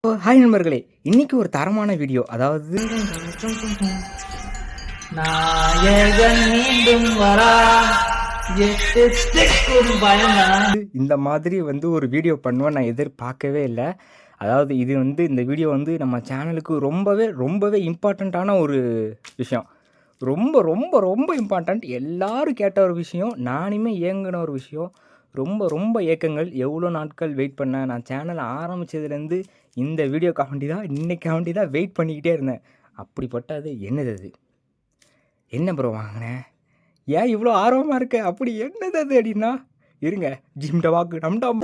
Hi நண்பர்களே, இன்னைக்கு ஒரு தரமான வீடியோ. அதாவது நாயகன் மீண்டும் வரா இந்த மாதிரி ஒரு வீடியோ பண்ணுவேன் நான் எதிர்பார்க்கவே இல்லை. அதாவது இது இந்த வீடியோ நம்ம சேனலுக்கு ரொம்பவே இம்பார்ட்டண்ட்டான ஒரு விஷயம். ரொம்ப ரொம்ப ரொம்ப இம்பார்ட்டண்ட். எல்லாரும் கேட்ட ஒரு விஷயம், நானுமே ஏங்கின ஒரு விஷயம். ரொம்ப ஏக்கங்கள். எவ்வளோ நாட்கள் வெயிட் பண்ணேன். நான் சேனல் ஆரம்பித்ததுலேருந்து இந்த வீடியோக்காண்டி தான், இன்னைக்காண்டி தான் வெயிட் பண்ணிக்கிட்டே இருந்தேன். அப்படிப்பட்டது என்னது அது? என்ன ப்ரோ வாங்கினேன்? ஏன் இவ்வளோ ஆர்வமாக இருக்க? அப்படி என்னது அது அப்படின்னா, இருங்க ஜிம்ட வாக்கு நம்டாம்.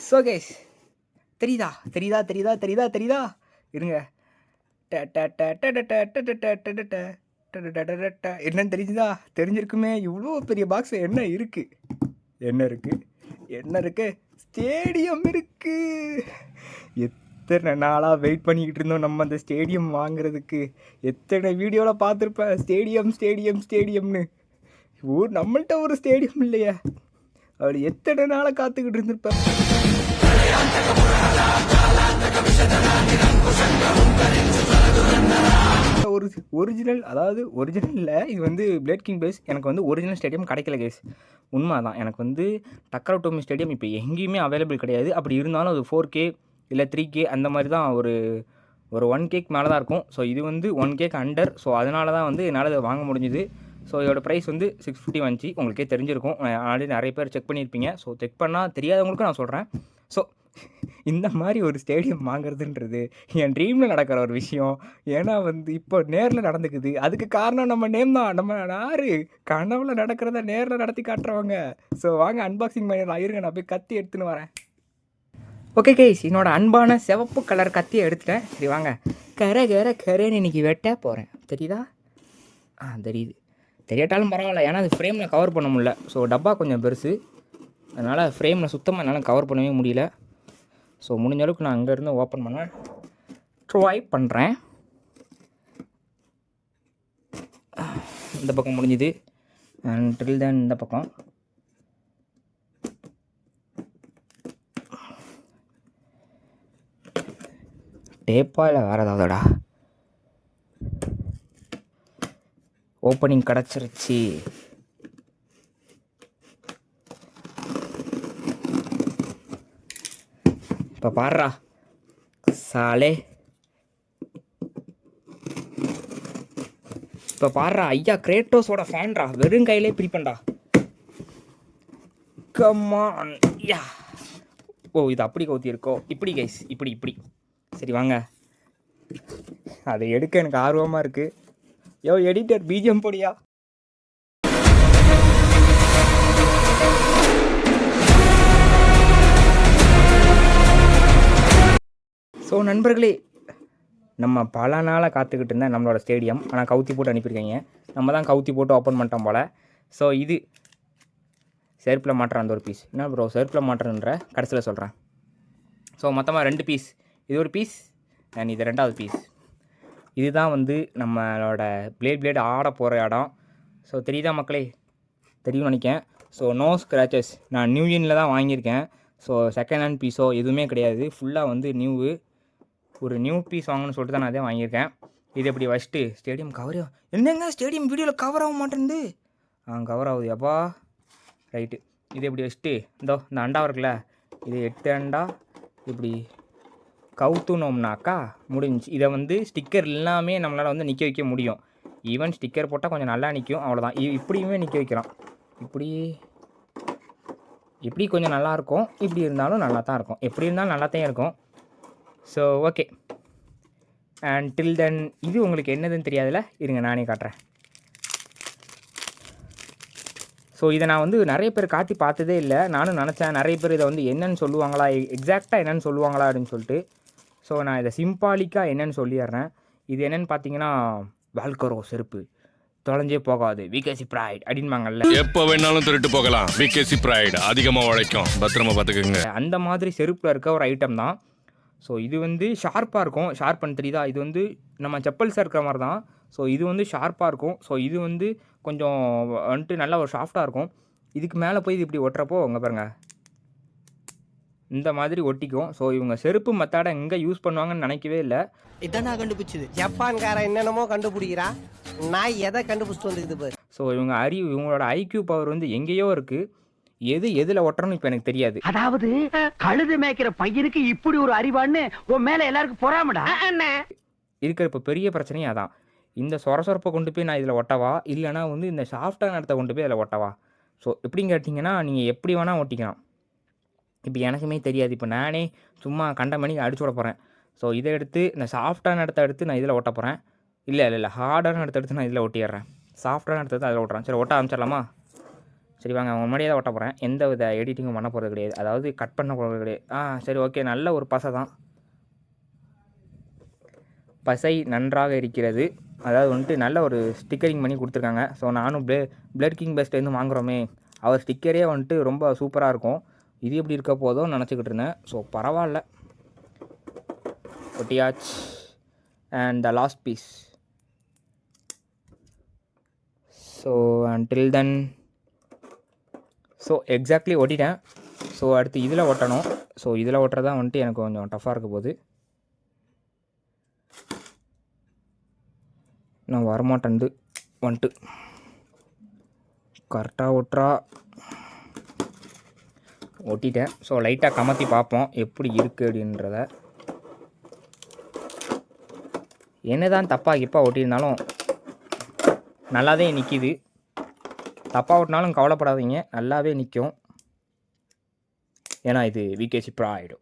ஸோ கைஸ், தெரியுதா? இருங்க. என்னன்னு தெரிஞ்சுதா? தெரிஞ்சிருக்குமே. இவ்வளோ பெரிய பாக்ஸ் என்ன இருக்கு? ஸ்டேடியம் இருக்கு. எத்தனை நாளாக வெயிட் பண்ணிக்கிட்டு இருந்தோம் நம்ம அந்த ஸ்டேடியம் வாங்குறதுக்கு. எத்தனை வீடியோவில் பார்த்துருப்பேன் ஸ்டேடியம்னு. நம்மள்கிட்ட ஒரு ஸ்டேடியம் இல்லையே. அப்படி எத்தனை நாளாக காத்துக்கிட்டு இருந்திருப்பேன். ஒரு ஒரிஜினல், அதாவது ஒரிஜினல் இல்லை, இது பிளேட் கிங் பிளேஸ். எனக்கு ஒரிஜினல் ஸ்டேடியம் கிடைக்கல கேஸ். உண்மை தான். எனக்கு டக்கர் டோமி ஸ்டேடியம் இப்போ எங்கேயுமே அவைலபிள் கிடையாது. அப்படி இருந்தாலும் அது 4K இல்லை 3K அந்த மாதிரி தான், ஒரு 1K மேலே தான் இருக்கும். ஸோ இது 1K அண்டர். ஸோ அதனால தான் என்னால் அதை வாங்க முடிஞ்சுது. ஸோ இதோட ப்ரைஸ் 650 வந்துச்சு. உங்களுக்கே தெரிஞ்சிருக்கும். ஆல்ரெடி நிறைய பேர் செக் பண்ணியிருப்பீங்க. ஸோ செக் பண்ணால் தெரியாதவங்களுக்கும் நான் சொல்கிறேன். ஸோ இந்த மாதிரி ஒரு ஸ்டேடியம் வாங்குறதுன்றது என் ட்ரீமில் நடக்கிற ஒரு விஷயம். ஏன்னா இப்போ நேரில் நடந்துக்குது. அதுக்கு காரணம் நம்ம நேம் தான். நம்ம யார் கனவுல நடக்கிறத நேரில் நடத்தி காட்டுறவங்க. ஸோ வாங்க அன்பாக்சிங் பண்ணிடலாம். இருங்க, நான் போய் கத்தி எடுத்துன்னு வரேன். ஓகே கைஸ், என்னோட அன்பான சிவப்பு கலர் கத்தியை எடுத்துட்டேன். சரி வாங்க, கரைன்னு இன்னைக்கு வெட்ட போகிறேன். தெரியுதா? தெரியுது. தெரியாட்டாலும் பரவாயில்ல, ஏன்னா அது ஃப்ரேமில் கவர் பண்ண முடியல. ஸோ டப்பா கொஞ்சம் பெருசு, அதனால் ஃப்ரேமில் சுத்தமாக என்னால் கவர் பண்ணவே முடியல. ஸோ முடிஞ்ச அளவுக்கு நான் அங்கேருந்து ஓப்பன் பண்ண ட்ரை பண்ணுறேன். இந்த பக்கம் முடிஞ்சுது. ட்ரில் தான் இந்த பக்கம். டேப்பா இல்லை வேறு ஏதாவதுடா? ஓப்பனிங் கிடச்சிருச்சு. இப்போ பாடுறா சாலே, இப்போ பாடுறா ஐயா கிரேட்டோஸோட ஃபேன்ரா. வெறும் கையிலே பிரிப்பேன்டா. கம்மான் யா. ஓ, இது அப்படி கவுத்தி இருக்கோ? இப்படி கைஸ், இப்படி. சரி வாங்க, அதை எடுக்க எனக்கு ஆர்வமாக இருக்குது. யோ எடிட்டர், பிஜிஎம் போடியா. ஸோ நண்பர்களே, நம்ம பல நாளாக காத்துக்கிட்டு இருந்தேன் நம்மளோட ஸ்டேடியம். ஆனால் கவுத்தி போட்டு அனுப்பியிருக்கீங்க. நம்ம தான் கவுத்தி போட்டு ஓப்பன் பண்ணிட்டோம் போல். ஸோ இது செருப்பில் மாட்டுறேன். அந்த ஒரு பீஸ் என்ன ப்ரோ செருப்பில் மாட்டுறேன்ற கடைசியில் சொல்கிறேன். ஸோ மொத்தமாக 2 பீஸ். இது ஒரு பீஸ் அண்ட் இது 2வது பீஸ். இதுதான் நம்மளோட பிளேட் ஆட போகிற இடம். ஸோ தெரியுதா மக்களே? தெரியும்னு நினைக்கிறேன். So no scratches. நான் நியூ இயனில் தான் வாங்கியிருக்கேன். ஸோ செகண்ட் ஹேண்ட் பீஸோ எதுவுமே கிடையாது. ஃபுல்லாக நியூவு. ஒரு நியூ பீஸ் வாங்கணும்னு சொல்லிட்டு தான் நான் அதே வாங்கியிருக்கேன். இது எப்படி ஃபஸ்ட்டு ஸ்டேடியம் கவர். என்னங்க ஸ்டேடியம் வீடியோவில் கவர் ஆக மாட்டேங்குது? கவர் ஆகுது அப்பா. ரைட்டு. இது எப்படி ஃபஸ்ட்டு இந்த அண்டா இருக்குல்ல, இது 8 அண்டா இப்படி கவுத்துனோம்னாக்கா முடிஞ்சு. இதை ஸ்டிக்கர் எல்லாமே நம்மளால் நிற்க வைக்க முடியும். ஈவன் ஸ்டிக்கர் போட்டால் கொஞ்சம் நல்லா நிற்கும், அவ்வளோதான். இப்படியுமே நிற்க வைக்கலாம். இப்படி கொஞ்சம் நல்லாயிருக்கும். இப்படி இருந்தாலும் நல்லா தான் இருக்கும். எப்படி இருந்தாலும் நல்லா தான் இருக்கும். So okay. அண்ட் டில் தென் இது உங்களுக்கு என்னதுன்னு தெரியாதுல்ல, இருங்க நானே காட்டுறேன். ஸோ இதை நான் நிறைய பேர் காட்டி பார்த்ததே இல்லை. நானும் நினச்சேன் நிறைய பேர் இதை என்னென்னு சொல்லுவாங்களா, எக்ஸாக்டாக என்னென்னு சொல்லுவாங்களா அப்படின்னு சொல்லிட்டு. ஸோ நான் இதை சிம்பாலிக்காக என்னென்னு சொல்லிடுறேன். இது என்னென்னு பார்த்தீங்கன்னா, வால்கரோ செருப்பு தொலைஞ்சே போகாது, விகேசி ப்ரைட் அப்படின்பாங்கல்ல. எப்போ வேணாலும் திருட்டு போகலாம், விகேசி ப்ரைட் அதிகமாக உழைக்கும், பத்திரமா பார்த்துக்குங்க. அந்த மாதிரி செருப்பில் இருக்க ஒரு ஐட்டம் தான். ஸோ இது ஷார்ப்பாக இருக்கும். ஷார்ப் பண்ண தெரியுதா? இது நம்ம செப்பல்ஸாக இருக்கிற மாதிரி தான். ஸோ இது ஷார்ப்பாக இருக்கும். ஸோ இது கொஞ்சம் வந்துட்டு நல்லா ஒரு சாஃப்டாக இருக்கும். இதுக்கு மேலே போய் இது இப்படி ஒட்டுறப்போ இங்கே பாருங்கள் இந்த மாதிரி ஒட்டிக்கும். ஸோ இவங்க செருப்பு மெத்தடை எங்கே யூஸ் பண்ணுவாங்கன்னு நினைக்கவே இல்லை. இதான் நான் கண்டுபிடிச்சது. ஜப்பான்காரன் என்னென்னமோ கண்டுபிடிக்கிறா, நான் எதை கண்டுபிடிச்சிட்டு வந்துக்குது பாரு. ஸோ இவங்களோட ஐக்யூ பவர் வந்து எங்கேயோ இருக்குது. எதில் ஒட்டுறோன்னு இப்போ எனக்கு தெரியாது. அதாவது கழுது மேய்க்கிற பையனுக்கு இப்படி ஒரு அறிவான்னு உன் மேல எல்லாருக்கும் பொறாமடா. இருக்கிற இப்போ பெரிய பிரச்சனையே அதான். இந்த சொரசொரப்பை கொண்டு போய் நான் இதில் ஒட்டவா, இல்லைனா வந்து இந்த சாஃப்டான இடத்த கொண்டு போய் அதில் ஒட்டவா? ஸோ எப்படின்னு கேட்டிங்கன்னா நீங்கள் எப்படி வேணால் ஒட்டிக்கலாம். இப்போ எனக்குமே தெரியாது. இப்போ நானே சும்மா கண்ட மணிக்கு அடிச்சு விட போகிறேன். ஸோ இதை எடுத்து இந்த சாஃப்டான இடத்த எடுத்து நான் இதில் ஒட்ட போகிறேன். இல்லை ஹார்டான இடத்த எடுத்து நான் இதில் ஒட்டிடுறேன். சாஃப்டான இடத்த அதில் ஒட்டுறேன். சரி, ஒட்ட ஆரம்பிச்சிடலாமா? சரி வாங்க, அவங்க முன்னாடியே தான் ஒட்ட போகிறேன். எந்த வித எடிட்டிங்கும் பண்ண போகிறது கிடையாது, அதாவது கட் பண்ண போகிறது கிடையாது. சரி ஓகே, நல்ல ஒரு பசை தான். பசை நன்றாக இருக்கிறது. அதாவது வந்துட்டு நல்ல ஒரு ஸ்டிக்கரிங் பண்ணி கொடுத்துருக்காங்க. ஸோ நானும் பிளட் கிங் பெஸ்ட்லேருந்து வாங்குகிறோமே, அவர் ஸ்டிக்கரே வந்துட்டு ரொம்ப சூப்பராக இருக்கும். இது எப்படி இருக்க போதும் நினச்சிக்கிட்டு இருந்தேன். ஸோ பரவாயில்ல, ஒட்டியாச். And the last piece. So until then so exactly ஒட்டிட்டேன். ஸோ அடுத்து இதில் ஒட்டணும். ஸோ இதில் ஒட்டுறது தான் வந்துட்டு எனக்கு கொஞ்சம் டஃப்பாக இருக்க போகுது. நான் வரமாட்டேன்து வந்துட்டு கரெக்டாக ஒட்டிட்டேன். ஸோ லைட்டாக கமத்தி பார்ப்போம் எப்படி இருக்குது அப்படின்றத. என்ன தான் தப்பாக கிப்பாக ஒட்டியிருந்தாலும் நல்லாவே நிற்கிது. தப்பாக ஓட்டினாலும் கவலைப்படாதீங்க, நல்லாவே நிற்கும். ஏன்னா இது விகேசி ப்ரைடு.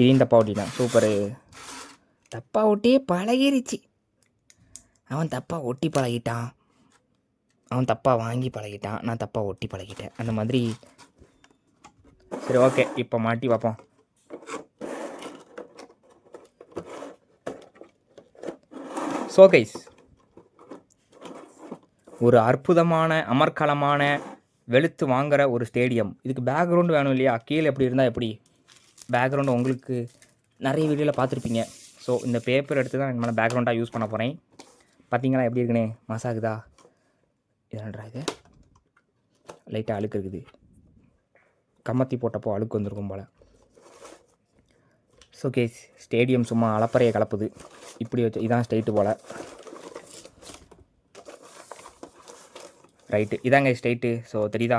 இதையும் தப்பாக ஓட்டிட்டான். சூப்பரு. தப்பாக ஒட்டியே பழகிருச்சு. அவன் தப்பாக ஒட்டி பழகிட்டான், அவன் தப்பாக வாங்கி பழகிட்டான், நான் தப்பாக ஒட்டி பழகிட்டேன். அந்த மாதிரி. சரி ஓகே, இப்போ மாட்டி பார்ப்போம். ஸோ கைஸ், ஒரு அற்புதமான அமர்க்கலமான வெளுத்து வாங்குகிற ஒரு ஸ்டேடியம். இதுக்கு பேக்ரவுண்டு வேணும் இல்லையா? கீழே எப்படி இருந்தால் எப்படி பேக்ரவுண்டு உங்களுக்கு நிறைய வீடியோவில் பார்த்துருப்பீங்க. ஸோ இந்த பேப்பர் எடுத்து தான் நான் பேக்ரவுண்டாக யூஸ் பண்ண போகிறேன். பார்த்தீங்களா எப்படி இருக்குண்ணே? மசாகுதா? இதன்றா இது லைட்டாக அழுக்கு இருக்குது. கம்மத்தி போட்டப்போ அழுக்கு வந்திருக்கும் போல். ஸோ கேஸ், ஸ்டேடியம் சும்மா அளப்பறையை கலப்புது. இப்படி வச்சு இதான் ஸ்ட்ரெயிட்டு போல். ரைட்டு, இதாங்க ஸ்ட்ரெயிட்டு. ஸோ தெரியுதா?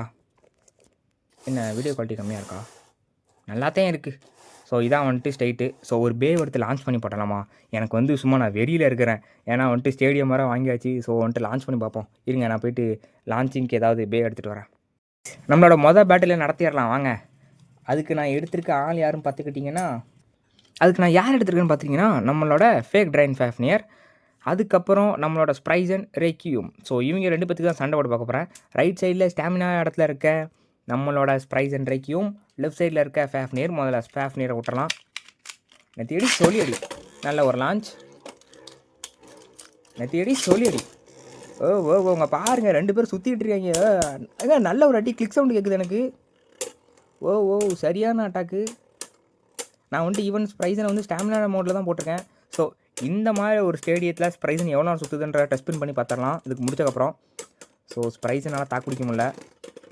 என்ன வீடியோ குவாலிட்டி கம்மியாக இருக்கா? நல்லாத்தான் இருக்குது. ஸோ இதான் வந்துட்டு ஸ்ட்ரெயிட்டு. ஸோ ஒரு பேவ் எடுத்து லான்ச் பண்ணி போட்டலாமா? எனக்கு வந்து சும்மா நான் வெறியில் இருக்கிறேன். ஏன்னா வந்துட்டு ஸ்டேடியம் வர வாங்கியாச்சு. ஸோ வந்துட்டு லான்ச் பண்ணி பார்ப்போம். இருங்க, நான் போய்ட்டு லான்ச்சிங்க்கு ஏதாவது பேவ் எடுத்துகிட்டு வரேன். நம்மளோட மொதல் பேட்டில் நடத்திடலாம் வாங்க. அதுக்கு நான் எடுத்திருக்க ஆள் யாரும் பார்த்துக்கிட்டிங்கன்னா, அதுக்கு நான் யார் எடுத்துருக்கேன்னு பார்த்தீங்கன்னா, நம்மளோட ஃபேக் ட்ரைன் ஃபேஃப்னியர், அதுக்கப்புறம் நம்மளோட ஸ்ப்ரைசன் ரெக்யூம். ஸோ இவங்க 2 பேத்துக்கு தான் சண்டை போட்டு பார்க்க போகிறேன். ரைட் சைடில் ஸ்டாமினா இடத்துல இருக்க நம்மளோட ஸ்ப்ரைசன் ரெக்யூம், லெஃப்ட் சைடில் இருக்க ஃபேஃப்னியர். முதல்ல ஃபேஃப்னியரை விட்டுறலாம். நெத்தியடி சொல்லியடி. நல்ல ஒரு லான்ச். நெத்தியடி சொல்லியடி. ஓ ஓ உங்க பாருங்கள், 2 பேர் சுற்றிக்கிட்டு இருக்காங்க. நல்ல ஒரு அடி கிளிக் சவுண்டு கேட்குது எனக்கு. ஓ சரியான அட்டாக்கு. நான் வந்துட்டு ஈவன் ஸ்ப்ரைசனை வந்து ஸ்டாமினா மோடில் தான் போட்டிருக்கேன். ஸோ இந்த மாதிரி ஒரு ஸ்டேடியத்தில் ஸ்ப்ரைசன் எவ்வளோ நேரம் சுற்றுதுன்ற டெஸ்ட் பண்ணி பார்த்துடலாம் இதுக்கு முடிச்சக்கப்புறம். ஸோ ஸ்ப்ரைசனால் தாக்கு பிடிக்க முடியல.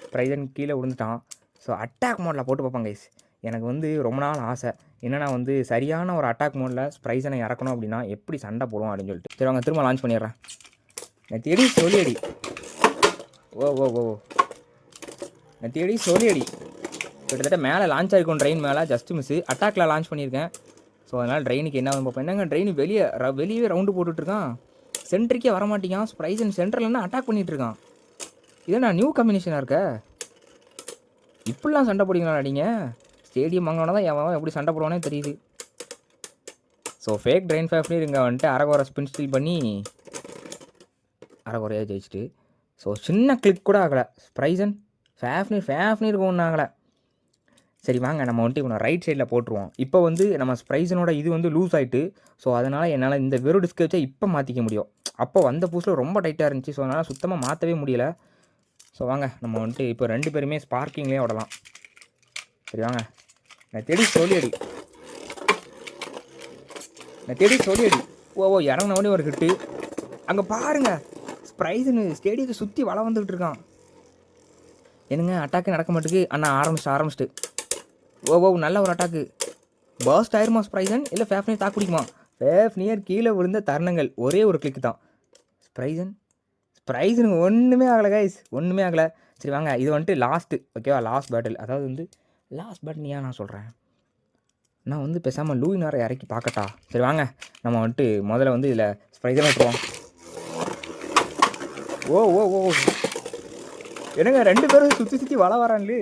ஸ்ப்ரைசன் கீழே விழுந்துட்டான். ஸோ அட்டாக் மோடில் போட்டு பார்ப்பேன் கைஸ். எனக்கு வந்து ரொம்ப நாள் ஆசை என்னென்னா வந்து சரியான ஒரு அட்டாக் மோடில் ஸ்ப்ரைசனை இறக்கணும் அப்படின்னா எப்படி சண்டை போடுவோம் அப்படின்னு சொல்லிட்டு. சரி அவங்க திரும்ப லான்ச் பண்ணிடுறேன். நான் தேடி சொல்லியடி. ஓ நான் தேடி சொல்லியடி. கிட்டத்தட்ட மேலே லான்ச் ஆகிருக்கும் ட்ரெயின் மேலே, ஜஸ்ட் மிஸ்ஸு. அட்டாக்கில் லான்ச் பண்ணியிருக்கேன். ஸோ அதனால் ட்ரெயினுக்கு என்ன பார்ப்போம். என்னங்க ட்ரெயின் வெளியே ரவுண்டு போட்டுட்ருக்கான். சென்ட்ரிக்கே வரமாட்டேங்கான். ஸ்ப்ரைசன் சென்ட்ரல்னா அட்டாக் பண்ணிகிட்ருக்கான். இதே நான் நியூ காம்பினேஷனாக இருக்க. இப்படிலாம் சண்டை போடுங்களா அடிங்க? ஸ்டேடியம் வாங்கினா தான் எவன் எப்படி சண்டை போடுவானே தெரியுது. ஸோ ஃபேக் ட்ரெயின் ஃபேஃப்னியர் இங்கே வந்துட்டு அரகுறை ஸ்பின் ஸ்டீல் பண்ணி அரகுறையாக ஜெயிச்சிட்டு. ஸோ சின்ன கிளிக் கூட ஆகலை. ஸ்ப்ரைசன் ஃபேஃப்னியருக்கு ஒன்றும் ஆகலை. சரி வாங்க, நம்ம வந்துட்டு இப்போ ரைட் சைடில் போட்டுருவோம். இப்போ வந்து நம்ம ஸ்ப்ரைசனோட இது வந்து லூஸ் ஆகிட்டு. ஸோ அதனால் என்னால் இந்த வெறும் டிஸ்க் வச்சா இப்போ மாற்றிக்க முடியும். அப்போ வந்த புதுசில் ரொம்ப டைட்டாக இருந்துச்சு. ஸோ அதனால் சுத்தமாக மாற்றவே முடியலை. ஸோ வாங்க நம்ம வந்துட்டு இப்போ 2 பேருமே ஸ்பார்க்கிங்லேயே விடலாம். சரி வாங்க. நான் தேடி சொல்லியடி. ஓ இறங்கின உடனே ஒரு ஹிட்டு. அங்கே பாருங்கள், ஸ்ப்ரைஸன் ஸ்டேடியத்தை சுற்றி வளம் வந்துக்கிட்டு இருக்கான். என்னங்க அட்டாக்கு நடக்க மாட்டேங்குது. அண்ணா ஆரம்பிச்சிட்டு ஓ நல்ல ஒரு அட்டாக்கு. பர்ஸ்ட் ஆயிருமா ஸ்ப்ரைசன், இல்லை ஃபேஃப்னியர் தாக்கு பிடிக்குமா? ஃபேஃப்னியர் கீழே விழுந்த தருணங்கள் ஒரே ஒரு கிளிக் தான். ஸ்ப்ரைசனுக்கு ஒன்றுமே ஆகலை கைஸ், ஒன்றுமே ஆகலை. சரி வாங்க, இது வந்துட்டு லாஸ்ட்டு ஓகேவா, லாஸ்ட் பேட்டில். அதாவது வந்து லாஸ்ட் பேட்டில் ஏன் நான் சொல்கிறேன், நான் வந்து பேசாமல் லூயினாரை இறக்கி பார்க்கட்டா? சரி வாங்க, நம்ம வந்துட்டு முதல்ல வந்து இதில் ஸ்ப்ரைசன் விட்டுருவோம். ஓ என்னங்க 2 பேரும் சுற்றி வள வரான்லு.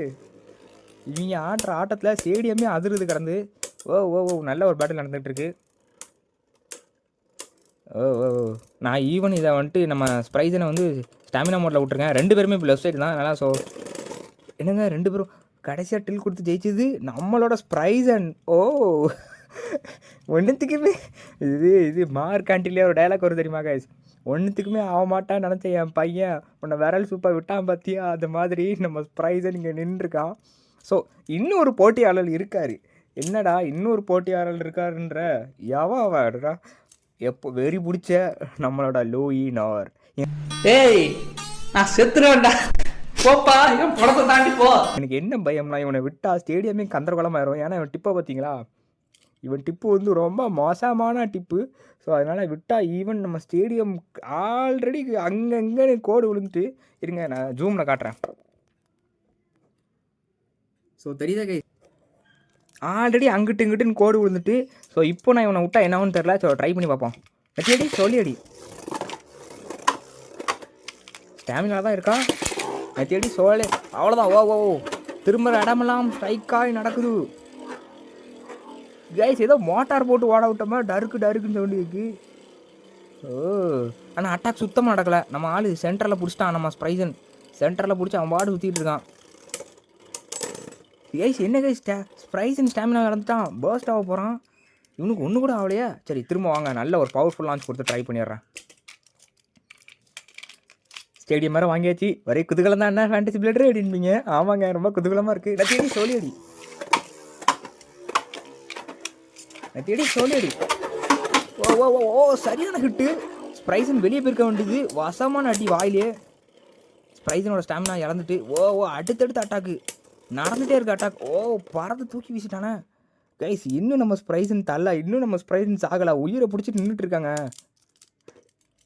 இவங்க ஆடுற ஆட்டத்தில் ஸ்டேடியமே அதிருது கிடந்து. ஓ நல்ல ஒரு பேட்டில் நடந்துகிட்ருக்கு. ஓ நான் ஈவன் இதை வந்துட்டு நம்ம ஸ்ப்ரைசனை வந்து ஸ்டாமினா மோட்டில் விட்ருக்கேன். 2 பேருமே இப்போ லெஃப்ட் சைடு தான் நல்லா. ஸோ என்னங்க 2 பேரும் கடைசியாக டில் கொடுத்து ஜெயிச்சது நம்மளோட ஸ்ப்ரைசன். ஓ ஒன்றுத்துக்குமே இது மார்க் ஆண்டிலே ஒரு டைலாக் வரும் தெரியுமா கைஸ், ஒன்றுத்துக்குமே ஆக மாட்டான்னு நினச்சேன் என் பையன், உன்னை விரல் சூப்பாக விட்டான் பார்த்தியா, அந்த மாதிரி நம்ம ஸ்ப்ரைசன் இங்கே நின்றுருக்கான். ஸோ இன்னொரு போட்டியாளர் இருக்கார். என்னடா இன்னொரு போட்டியாளர் இருக்காருன்ற எவாடா எப்போ வெறி பிடிச்ச நம்மளோட லூயினார். ஏய் நான் செத்துறேன்டா, போப்பா என் படத்தை தாண்டி போ. எனக்கு என்ன பயம்னா, இவனை விட்டா ஸ்டேடியமே கந்தரகோலமாயிரும். ஏன்னா இவன் டிப்பை பார்த்தீங்களா, இவன் டிப்பு வந்து ரொம்ப மோசமான டிப்பு. ஸோ அதனால் விட்டால் ஈவன் நம்ம ஸ்டேடியம் ஆல்ரெடி அங்கங்கே கோடு விழுந்துட்டு. இருங்க நான் ஜூமில் காட்டுறேன். ஸோ தெரியுதா கை, ஆல்ரெடி அங்கிட்டு இங்கிட்டுன்னு கோடு விழுந்துட்டு. ஸோ இப்போ நான் இவனை விட்டா என்னன்னு தெரில. ஸோ ட்ரை பண்ணி பார்ப்போம். நெத்தியடி சொல்லியடி, ஸ்டாமினா தான் இருக்கான். நெத்தியடி சோழே, அவ்வளோதான். ஓ திரும்ப இடமெல்லாம் ஸ்ட்ரைக்காக நடக்குது கைஸ். ஏதோ மோட்டார் போட்டு ஓட விட்டோமா, டருக்குன்னு சவுண்டு இருக்குது. ஆனால் அட்டாக் சுத்தமாக நடக்கலை. நம்ம ஆள் சென்டரில் பிடிச்சிட்டான். நம்ம ஸ்ப்ரைசன் சென்டரில் பிடிச்சி அவன் பாடு சுற்றிட்டு இருக்கான். கைஸ் என்ன கைஸ், ஸ்ப்ரைசன் ஸ்டாமினா இழந்துட்டான், பர்ஸ்ட் ஆக போகிறான். இவனுக்கு ஒன்று கூட ஆகலையா? சரி திரும்ப வாங்க, நல்ல ஒரு பவர்ஃபுல் லான்ச் கொடுத்து ட்ரை பண்ணிடுறேன். ஸ்டேடியம் வேறு வாங்கியாச்சு. ஒரே குதூகலம் தான். என்ன ஃபேண்டசி பிளேடரே அப்படின்பீங்க. ஆமாங்க, ரொம்ப குதூகலமாக இருக்குது. நத்தியடி சோழியடி. ஓ சரியான ஹிட்டு. ஸ்ப்ரைசன் வெளியே போயிருக்க வேண்டியது. வசமான அடி வாயிலே. ஸ்ப்ரைசனோட ஸ்டாமினா இழந்துட்டு. ஓ அடுத்தடுத்து அட்டாக்கு நடந்துகிட்டே இருக்கு. அட்டாக் பறந்து தூக்கி வீசிட்டானே கைஸ். இன்னும் நம்ம ஸ்ப்ரைசன் இன்னும் நம்ம ஸ்ப்ரைசன் சாகலை, உயிரை பிடிச்சிட்டு நின்றுட்டு இருக்காங்க.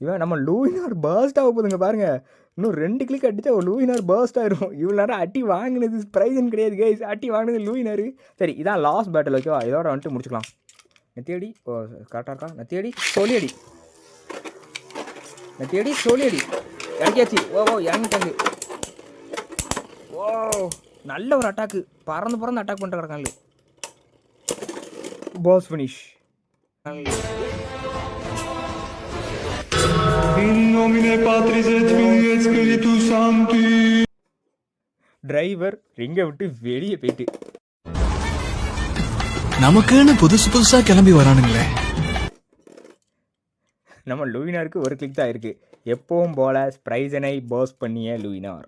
இவன் நம்ம லூயினார் பர்ஸ்ட் ஆக போதுங்க பாருங்க. இன்னும் 2 கிளிக் அடித்தா ஒரு லூயினார் பர்ஸ்ட் ஆயிரும். இவ்வளோ நேரம் அட்டி வாங்கினது ஸ்ப்ரைசன் கிடையாது கைஸ், அட்டி வாங்கினது லூயினார். சரி இதான் லாஸ்ட் பேட்டில் ஓகேவா, இதோட வந்துட்டு முடிச்சுக்கலாம். நெத்தியடி கரெக்டாக இருக்கா? நெத்தியடி சோழியடி இறக்கியாச்சு. ஓ இறங்கிட்டாங்க. நல்ல ஒரு அட்டாக்கு, பறந்து அட்டாக் பண்ணிட்டு கிடக்காங்க. Boss finish. டிரைவர் ரிங்கை விட்டு வெளியே போயிட்டு நமக்குன்னு புதுசா கிளம்பி வரானுங்களே. நம்ம லூயினாருக்கு ஒரு கிளிக் தான் இருக்குது. எப்பவும் போல ஸ்ப்ரைசனை பாஸ் பண்ணிய லூயினார்.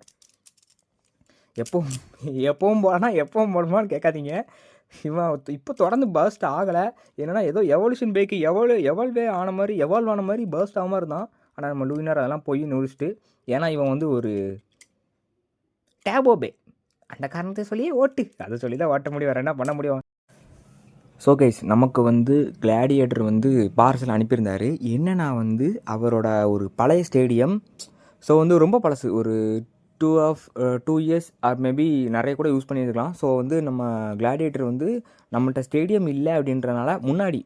எப்பவும் போனால் எப்பவும் போடுமான்னு கேட்காதீங்க. இவன் இப்போ தொடர்ந்து பர்ஸ்ட் ஆகலை. என்னென்னா ஏதோ எவல்யூஷன் பேக்கு எவால்வ் ஆன மாதிரி பர்ஸ்ட் ஆகாமல் இருந்தான். ஆனால் நம்ம லூயினார் அதெல்லாம் போய் நுழிச்சிட்டு. ஏன்னா இவன் வந்து ஒரு டேபோபே, அந்த காரணத்தை சொல்லியே அதை சொல்லி தான் ஓட்ட முடியும், வேறு என்ன பண்ண முடியும். ஸோ கைஸ் நமக்கு வந்து கிளாடியேட்டர் வந்து பார்சல் அனுப்பியிருந்தார். என்னென்னா வந்து அவரோட ஒரு பழைய ஸ்டேடியம். ஸோ வந்து ரொம்ப பழசு, ஒரு 2 இயர்ஸ் ஆர் மேபி நிறைய கூட யூஸ் பண்ணியிருக்கலாம். ஸோ வந்து நம்ம கிளாடியேட்டர் வந்து நம்மள்கிட்ட ஸ்டேடியம் இல்லை அப்படின்றனால முன்னாடி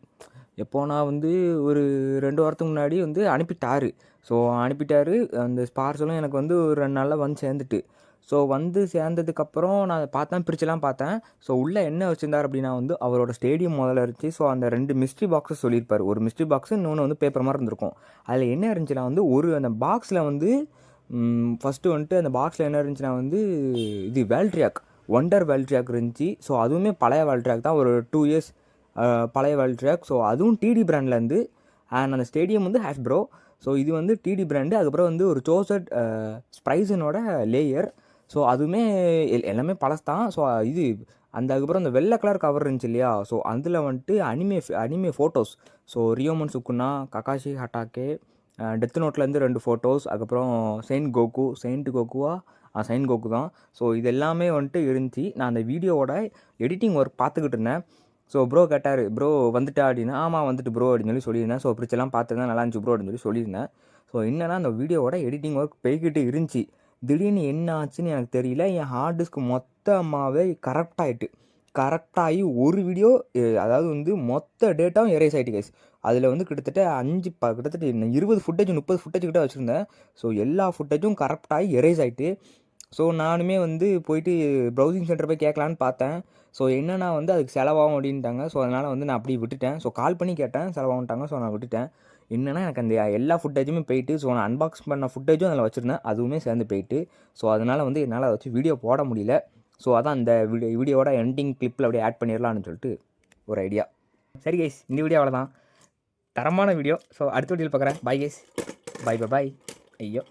எப்போனா வந்து ஒரு 2 வாரத்துக்கு முன்னாடி வந்து அனுப்பிட்டார். அந்த பார்சலும் எனக்கு வந்து ஒரு 2 நாளில் வந்து சேர்ந்துட்டு. ஸோ வந்து சேர்ந்ததுக்கப்புறம் நான் பிரிச்சுலாம் பார்த்தேன். ஸோ உள்ளே என்ன வச்சுருந்தார் அப்படின்னா வந்து அவரோட ஸ்டேடியம் முதல்ல இருந்துச்சு. ஸோ அந்த 2 மிஸ்ட்ரி பாக்ஸஸ் சொல்லியிருப்பார். ஒரு மிஸ்ட்ரி பாக்ஸு, இன்னொன்று வந்து பேப்பர் மாதிரி இருந்திருக்கும். அதில் என்ன இருந்துச்சுன்னா வந்து அந்த பாக்ஸில் வந்து ஃபஸ்ட்டு வந்துட்டு அந்த பாக்ஸில் என்ன இருந்துச்சுன்னா வந்து இது வேல்ட்ரியாக், ஒண்டர் வேல்ட்ரியாக் இருந்துச்சு. ஸோ அதுவுமே பழைய வேல்ட்ரியாக் தான், ஒரு 2 இயர்ஸ் பழைய வேல்ட்ரியாக். ஸோ அதுவும் டிடி பிராண்ட்லேருந்து. அண்ட் அந்த ஸ்டேடியம் வந்து ஹாஸ்ப்ரோ. ஸோ இது வந்து டிடி பிராண்டு. அதுக்கப்புறம் வந்து ஒரு சோசட் ஸ்ப்ரைசனோட லேயர். ஸோ அதுவுமே எல்லாமே பழசு தான். ஸோ இது அதுக்கப்புறம் அந்த வெள்ளை கலர் கவர் இருந்துச்சு இல்லையா, ஸோ அதில் வந்துட்டு anime photos. So Ryomen Sukuna, Kakashi Hatake, death நோட்லேருந்து 2 ஃபோட்டோஸ், அதுக்கப்புறம் செயின்ட் கோகு தான். ஸோ இது எல்லாமே வந்துட்டு இருந்துச்சு. நான் அந்த வீடியோவோட எடிட்டிங் ஒர்க் பார்த்துக்கிட்டு இருந்தேன். ஸோ ப்ரோ கேட்டார், ப்ரோ வந்துட்டா அப்படின்னா, ஆமாம் வந்துட்டு ப்ரோ அப்படின்னு சொல்லியிருந்தேன். ஸோ பிடிச்செல்லாம் பார்த்துதான் நல்லா இருந்துச்சு ப்ரோ அப்படின்னு சொல்லியிருந்தேன். ஸோ என்னென்னா அந்த வீடியோவோட எடிட்டிங் ஒர்க் போய்கிட்டு இருந்துச்சு. திடீர்னு என்ன ஆச்சுன்னு எனக்கு தெரியல. என் ஹார்ட் டிஸ்க் மொத்தமாகவே கரெக்டாகி ஒரு வீடியோ, அதாவது வந்து மொத்த டேட்டாவும் எரேஸ் ஆகிட்டு கைஸ். அதில் வந்து கிட்டத்தட்ட 20 ஃபுட்டேஜ் 30 ஃபுட்டேஜ் கிட்ட வச்சுருந்தேன். ஸோ எல்லா ஃபுட்டேஜும் கரெக்டாகி எரேஸ் ஆகிட்டு. ஸோ நானுமே வந்து போயிட்டு ப்ரௌசிங் சென்டர் போய் கேட்கலான்னு பார்த்தேன். ஸோ என்னென்னா வந்து அதுக்கு செலவாகும் அப்படின்ட்டாங்க. ஸோ அதனால் வந்து நான் அப்படி விட்டுட்டேன். ஸோ கால் பண்ணி கேட்டேன், செலவாகுன்ட்டாங்க. ஸோ நான் விட்டுட்டேன். என்னென்னா எனக்கு அந்த எல்லா ஃபுட்டேஜுமே போயிட்டு, ஸோ நான் அன்பாக்ஸ் பண்ண ஃபுட்டேஜும் அதில் வச்சுருந்தேன், அதுவுமே சேர்ந்து போயிட்டு. ஸோ அதனால் வந்து என்னால் அதை வச்சு வீடியோ போட முடியல. ஸோ அதான் அந்த வீடியோவோட எண்டிங் கிளிப்பில் அப்படியே ஆட் பண்ணிடலான்னு சொல்லிட்டு ஒரு ஐடியா. சரி கைஸ், இந்த வீடியோ அவ்வளோதான். தரமான வீடியோ. ஸோ அடுத்த வீடியோவில் பார்க்குறேன். பாய் கைஸ், பாய். ஐயோ.